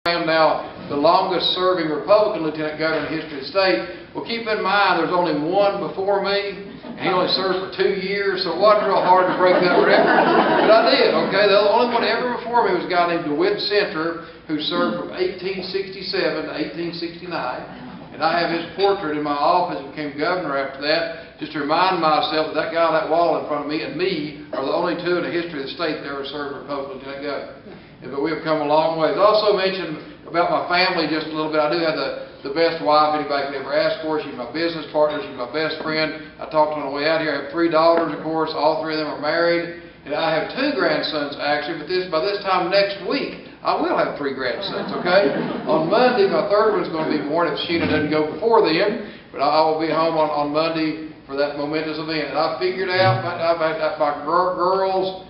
I am now the longest serving Republican lieutenant governor in the history of the state. Well, keep in mind there's only one before me, and he only served for 2 years, so it wasn't real hard to break that record. But I did, okay? The only one ever before me was a guy named DeWitt Center, who served from 1867 to 1869. And I have his portrait in my office and became governor after that, just to remind myself that that guy on that wall in front of me and me are the only two in the history of the state that ever served Republican lieutenant governor. But we have come a long way. I also mentioned about my family just a little bit. I do have the best wife anybody could ever ask for. She's my business partner. She's my best friend. I talked to her on the way out here. I have 3 daughters, of course. All 3 of them are married. And I have 2 grandsons, actually. But by this time next week, I will have 3 grandsons, okay? On Monday, my 3rd one's going to be born if Sheena doesn't go before then. But I will be home on Monday for that momentous event. And I figured out my girls,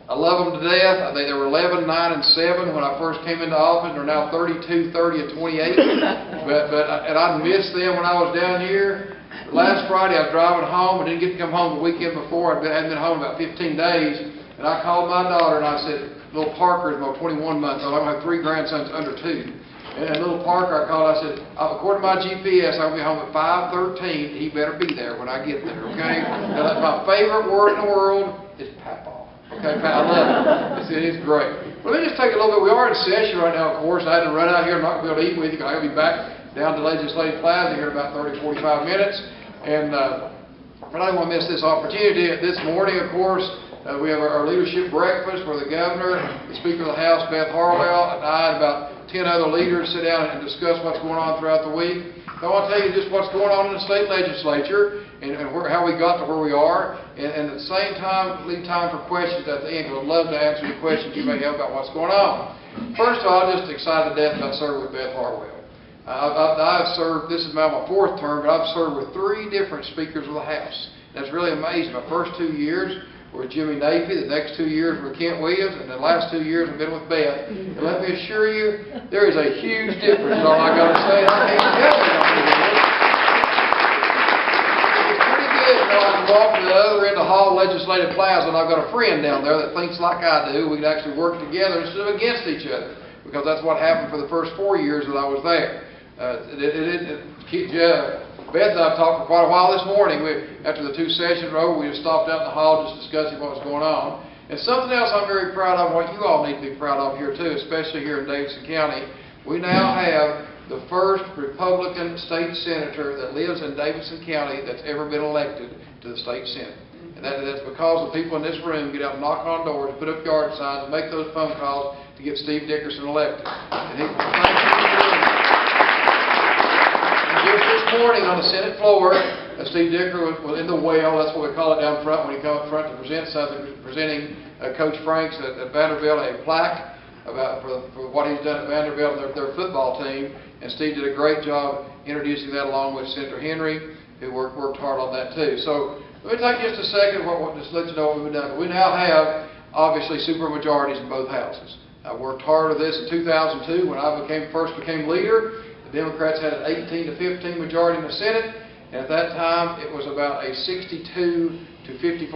I love them to death. They were 11, 9, and 7 when I first came into office. They're now 32, 30, and 28. And I missed them when I was down here. Last Friday I was driving home. I didn't get to come home the weekend before. I hadn't been home about 15 days. And I called my daughter and I said, little Parker is my 21 months old. I'm going to have 3 grandsons under 2. And little Parker, I called, I said, according to my GPS, I'll be home at 5:13. He better be there when I get there, okay? Now, that's my favorite word in the world is Papa. Okay, I love it. It's great. But let me just take a little bit. We are in session right now, of course. I had to run out here. I'm not going to be able to eat with you. I'll be back down to Legislative Plaza here in about 30, 45 minutes. And I don't want to miss this opportunity. This morning, of course, we have our leadership breakfast where the governor, the Speaker of the House, Beth Harwell, and I, and about 10 other leaders sit down and discuss what's going on throughout the week. I want to tell you just what's going on in the state legislature and how we got to where we are, and at the same time, leave time for questions at the end, because I'd love to answer your questions you may have about what's going on. First of all, I'm just excited to death about serving with Beth Harwell. I've served, this is now my 4th term, but I've served with 3 different Speakers of the House. That's really amazing. My first 2 years were with Jimmy Naphy, the next 2 years were with Kent Williams, and the last 2 years I've been with Beth. And let me assure you, there is a huge difference in all I got to say. I can't tell you what it is. It's pretty good, you know. I can walk to the other end of the hall, Legislative Plaza, and I've got a friend down there that thinks like I do. We can actually work together instead of against each other, because that's what happened for the first 4 years that I was there. Beth and I talked for quite a while this morning. After the 2 sessions were over, we just stopped out in the hall just discussing what was going on. And something else I'm very proud of, what you all need to be proud of here too, especially here in Davidson County, we now have the first Republican state senator that lives in Davidson County that's ever been elected to the state senate. And that's because the people in this room get out and knock on doors, put up yard signs, and make those phone calls to get Steve Dickerson elected. Just this morning on the Senate floor, Steve Dickerson was in the well, that's what we call it down front, when he comes up front to present something, presenting Coach Franks at Vanderbilt a plaque for what he's done at Vanderbilt and their football team. And Steve did a great job introducing that along with Senator Henry, who worked hard on that too. So let me take just a second, just let you know what we've done. We now have, obviously, supermajorities in both houses. I worked hard at this in 2002 when I first became leader. The Democrats had an 18 to 15 majority in the Senate, and at that time it was about a 62 to 44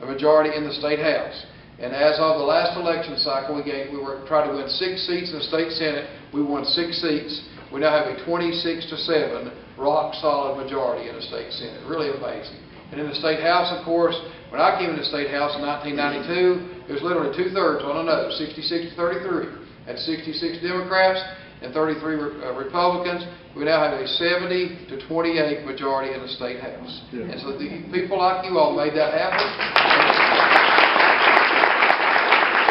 majority in the State House. And as of the last election cycle, we were trying to win 6 seats in the State Senate. We won 6 seats. We now have a 26 to 7 rock-solid majority in the State Senate. Really amazing. And in the State House, of course, when I came into the State House in 1992, it was literally 2/3 on a no, 66 to 33. Had 66 Democrats and 33 Republicans. We now have a 70 to 28 majority in the State House. Yeah. And so the people like you all made that happen.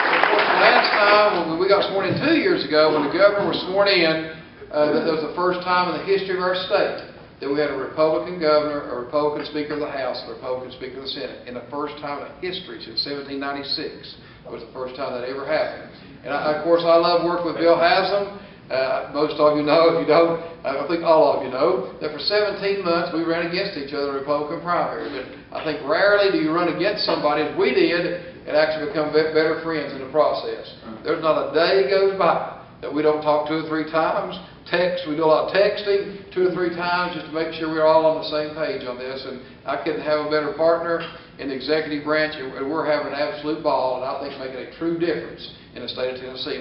Of course, last time, when we got sworn in 2 years ago, when the governor was sworn in, that was the first time in the history of our state that we had a Republican governor, a Republican Speaker of the House, a Republican Speaker of the Senate. In the first time in history since 1796. It was the first time that ever happened. And of course, I love working with Bill Haslam. Most of you know, if you don't, I think all of you know, that for 17 months we ran against each other in the Republican primary. But I think rarely do you run against somebody, as we did, and actually become better friends in the process. There's not a day goes by that we don't talk 2 or 3 times. We do a lot of texting 2 or 3 times just to make sure we're all on the same page on this. And I couldn't have a better partner in the executive branch, and we're having an absolute ball, and I think making a true difference in the state of Tennessee.